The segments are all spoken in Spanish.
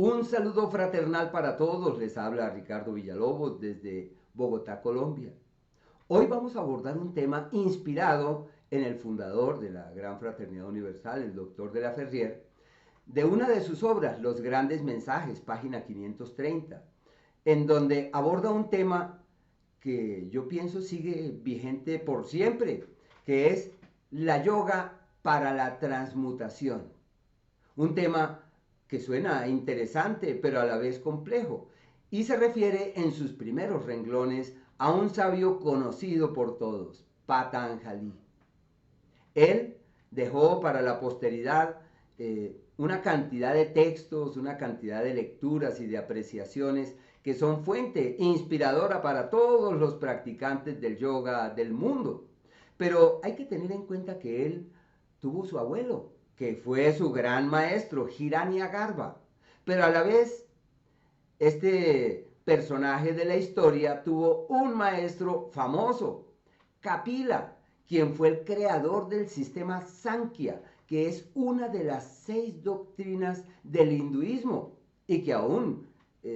Un saludo fraternal para todos, les habla Ricardo Villalobos desde Bogotá, Colombia. Hoy vamos a abordar un tema inspirado en el fundador de la Gran Fraternidad Universal, el doctor de la Ferrier, de una de sus obras, Los Grandes Mensajes, página 530, en donde aborda un tema que yo pienso sigue vigente por siempre, que es la yoga para la transmutación. Un tema que suena interesante, pero a la vez complejo, y se refiere en sus primeros renglones a un sabio conocido por todos, Patanjali. Él dejó para la posteridad una cantidad de textos, una cantidad de lecturas y de apreciaciones que son fuente inspiradora para todos los practicantes del yoga del mundo. Pero hay que tener en cuenta que él tuvo su abuelo, que fue su gran maestro, Hiranyagarbha. Pero a la vez, este personaje de la historia tuvo un maestro famoso, Kapila, quien fue el creador del sistema Sankhya, que es una de las 6 doctrinas del hinduismo y que aún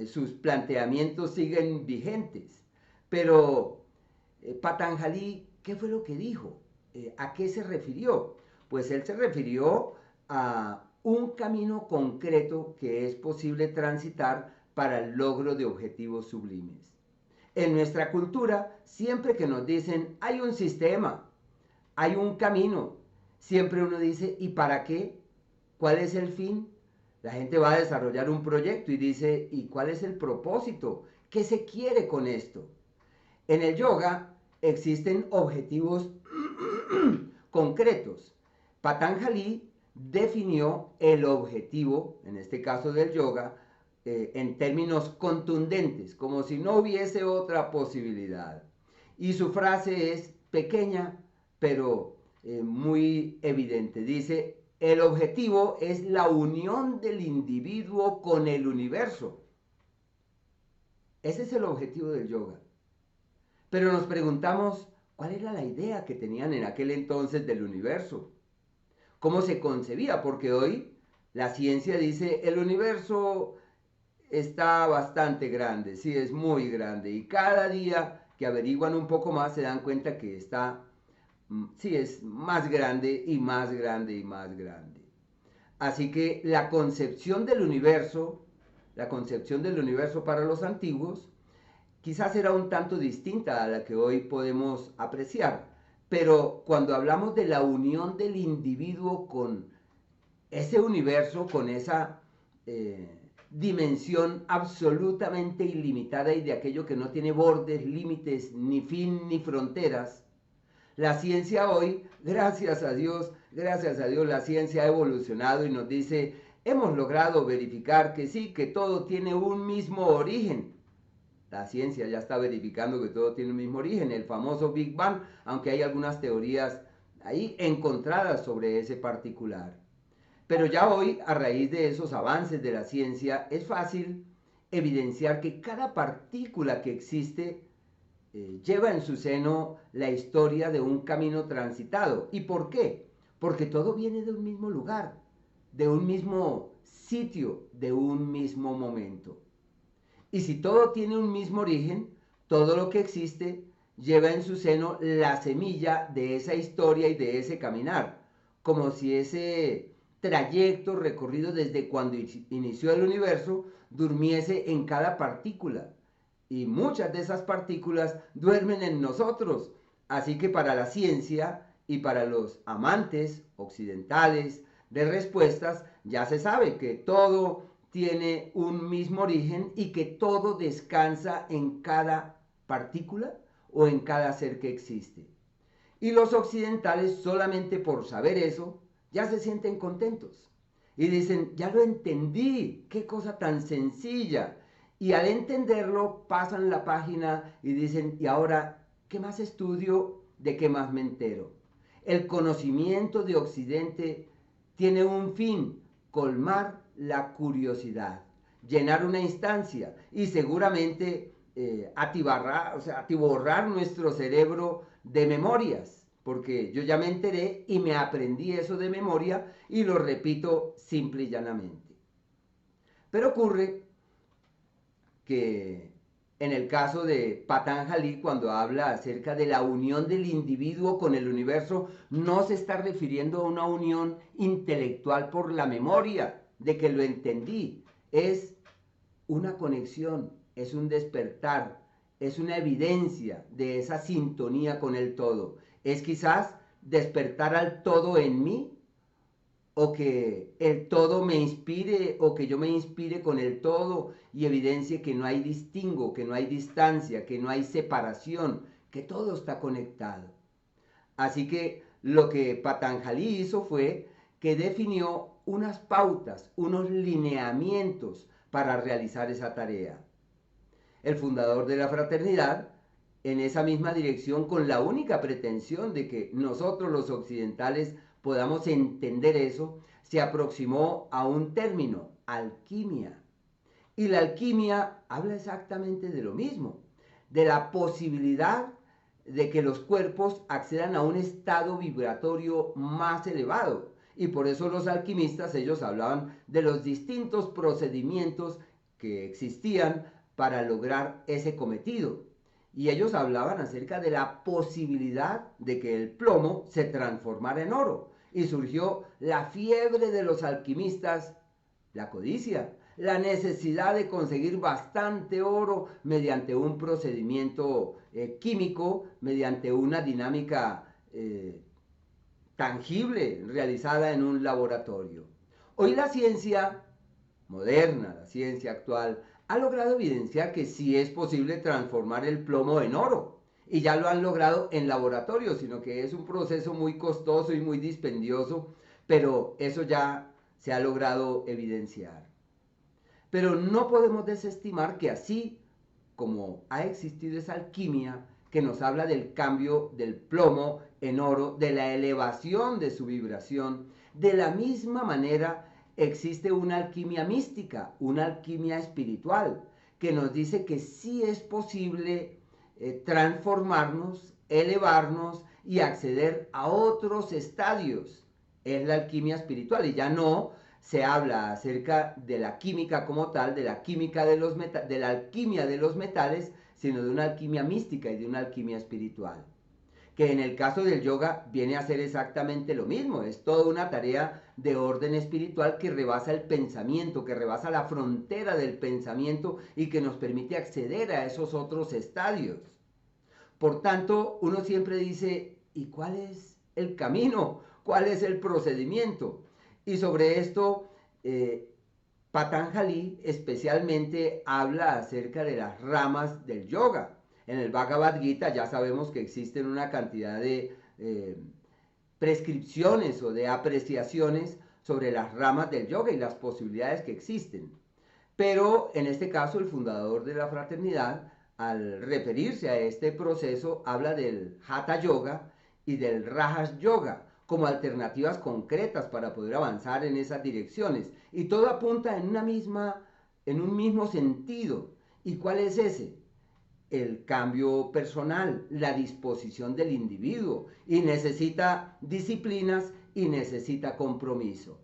sus planteamientos siguen vigentes. Pero Patanjali, ¿qué fue lo que dijo? ¿A qué se refirió? Pues él se refirió a un camino concreto que es posible transitar para el logro de objetivos sublimes. En nuestra cultura, siempre que nos dicen hay un sistema, hay un camino, siempre uno dice ¿y para qué? ¿Cuál es el fin? La gente va a desarrollar un proyecto y dice ¿y cuál es el propósito? ¿Qué se quiere con esto? En el yoga existen objetivos concretos. Patanjali definió el objetivo, en este caso del yoga, en términos contundentes, como si no hubiese otra posibilidad. Y su frase es pequeña, pero muy evidente. Dice, el objetivo es la unión del individuo con el universo. Ese es el objetivo del yoga. Pero nos preguntamos, ¿cuál era la idea que tenían en aquel entonces del universo? ¿Cómo se concebía? Porque hoy la ciencia dice, el universo está bastante grande, sí, es muy grande. Y cada día que averiguan un poco más se dan cuenta que está, sí, es más grande y más grande y más grande. Así que la concepción del universo para los antiguos, quizás era un tanto distinta a la que hoy podemos apreciar, pero cuando hablamos de la unión del individuo con ese universo, con esa dimensión absolutamente ilimitada y de aquello que no tiene bordes, límites, ni fin, ni fronteras, la ciencia hoy, gracias a Dios, la ciencia ha evolucionado y nos dice, hemos logrado verificar que sí, que todo tiene un mismo origen. La ciencia ya está verificando que todo tiene un mismo origen, el famoso Big Bang, aunque hay algunas teorías ahí encontradas sobre ese particular. Pero ya hoy, a raíz de esos avances de la ciencia, es fácil evidenciar que cada partícula que existe lleva en su seno la historia de un camino transitado. ¿Y por qué? Porque todo viene de un mismo lugar, de un mismo sitio, de un mismo momento. Y si todo tiene un mismo origen, todo lo que existe lleva en su seno la semilla de esa historia y de ese caminar, como si ese trayecto recorrido desde cuando inició el universo durmiese en cada partícula. Y muchas de esas partículas duermen en nosotros. Así que para la ciencia y para los amantes occidentales de respuestas, ya se sabe que todo tiene un mismo origen y que todo descansa en cada partícula o en cada ser que existe. Y los occidentales, solamente por saber eso, ya se sienten contentos. Y dicen, ya lo entendí, qué cosa tan sencilla. Y al entenderlo, pasan la página y dicen, ¿y ahora qué más estudio? ¿De qué más me entero? El conocimiento de Occidente tiene un fin, colmar la curiosidad, llenar una instancia y seguramente atiborrar nuestro cerebro de memorias, porque yo ya me enteré y me aprendí eso de memoria y lo repito simple y llanamente. Pero ocurre que en el caso de Patanjali, cuando habla acerca de la unión del individuo con el universo, no se está refiriendo a una unión intelectual por la memoria de que lo entendí. Es una conexión, es un despertar, es una evidencia de esa sintonía con el todo. Es quizás despertar al todo en mí, o que el todo me inspire, o que yo me inspire con el todo y evidencie que no hay distingo, que no hay distancia, que no hay separación, que todo está conectado. Así que lo que Patanjali hizo fue que definió unas pautas, unos lineamientos para realizar esa tarea. El fundador de la fraternidad, en esa misma dirección, con la única pretensión de que nosotros los occidentales podamos entender eso, se aproximó a un término, alquimia. Y la alquimia habla exactamente de lo mismo, de la posibilidad de que los cuerpos accedan a un estado vibratorio más elevado. Y por eso los alquimistas, ellos hablaban de los distintos procedimientos que existían para lograr ese cometido. Y ellos hablaban acerca de la posibilidad de que el plomo se transformara en oro. Y surgió la fiebre de los alquimistas, la codicia, la necesidad de conseguir bastante oro mediante un procedimiento químico, mediante una dinámica tangible realizada en un laboratorio. Hoy la ciencia moderna, la ciencia actual, ha logrado evidenciar que sí es posible transformar el plomo en oro. Y ya lo han logrado en laboratorio, sino que es un proceso muy costoso y muy dispendioso, pero eso ya se ha logrado evidenciar. Pero no podemos desestimar que así como ha existido esa alquimia que nos habla del cambio del plomo en oro, de la elevación de su vibración, de la misma manera existe una alquimia mística, una alquimia espiritual, que nos dice que sí es posible transformarnos, elevarnos y acceder a otros estadios. Es la alquimia espiritual y ya no se habla acerca de la química como tal, de la química de de la alquimia de los metales, sino de una alquimia mística y de una alquimia espiritual. Que en el caso del yoga viene a ser exactamente lo mismo, es toda una tarea de orden espiritual que rebasa el pensamiento, que rebasa la frontera del pensamiento y que nos permite acceder a esos otros estadios. Por tanto, uno siempre dice, ¿y cuál es el camino? ¿Cuál es el procedimiento? Y sobre esto, Patanjali especialmente habla acerca de las ramas del yoga. En el Bhagavad Gita ya sabemos que existen una cantidad de prescripciones o de apreciaciones sobre las ramas del yoga y las posibilidades que existen. Pero en este caso el fundador de la fraternidad, al referirse a este proceso, habla del Hatha Yoga y del Rajas Yoga como alternativas concretas para poder avanzar en esas direcciones. Y todo apunta en un mismo sentido. ¿Y cuál es ese? El cambio personal, la disposición del individuo. Y necesita disciplinas y necesita compromiso.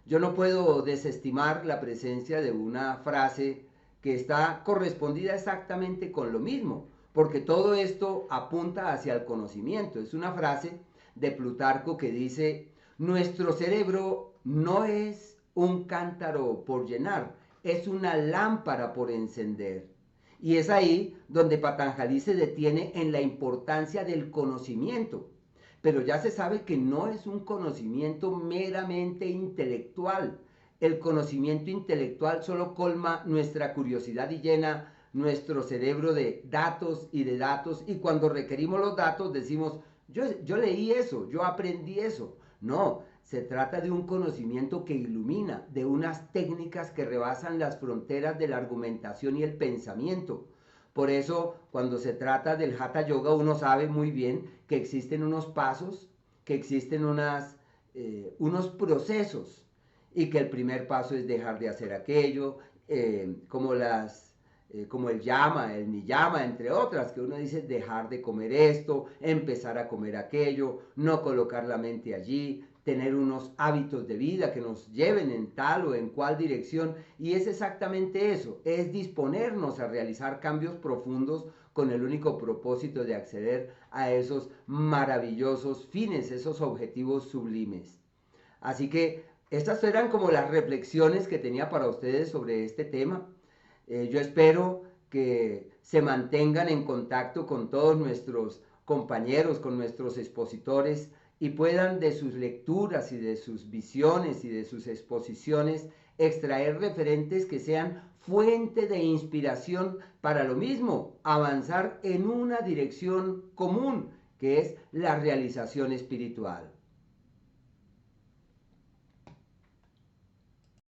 Yo no puedo desestimar la presencia de una frase que está correspondida exactamente con lo mismo, porque todo esto apunta hacia el conocimiento. Es una frase de Plutarco que dice, nuestro cerebro no es un cántaro por llenar, es una lámpara por encender. Y es ahí donde Patanjali se detiene en la importancia del conocimiento. Pero ya se sabe que no es un conocimiento meramente intelectual. El conocimiento intelectual solo colma nuestra curiosidad y llena nuestro cerebro de datos y de datos. Y cuando requerimos los datos decimos, yo leí eso, yo aprendí eso. No, se trata de un conocimiento que ilumina, de unas técnicas que rebasan las fronteras de la argumentación y el pensamiento. Por eso, cuando se trata del Hatha Yoga, uno sabe muy bien que existen unos pasos, que existen unos procesos, y que el primer paso es dejar de hacer aquello, como el yama, el niyama, entre otras, que uno dice dejar de comer esto, empezar a comer aquello, no colocar la mente allí, tener unos hábitos de vida que nos lleven en tal o en cual dirección, y es exactamente eso, es disponernos a realizar cambios profundos con el único propósito de acceder a esos maravillosos fines, esos objetivos sublimes. Así que estas eran como las reflexiones que tenía para ustedes sobre este tema. Yo espero que se mantengan en contacto con todos nuestros compañeros, con nuestros expositores, y puedan de sus lecturas y de sus visiones y de sus exposiciones extraer referentes que sean fuente de inspiración para lo mismo, avanzar en una dirección común, que es la realización espiritual.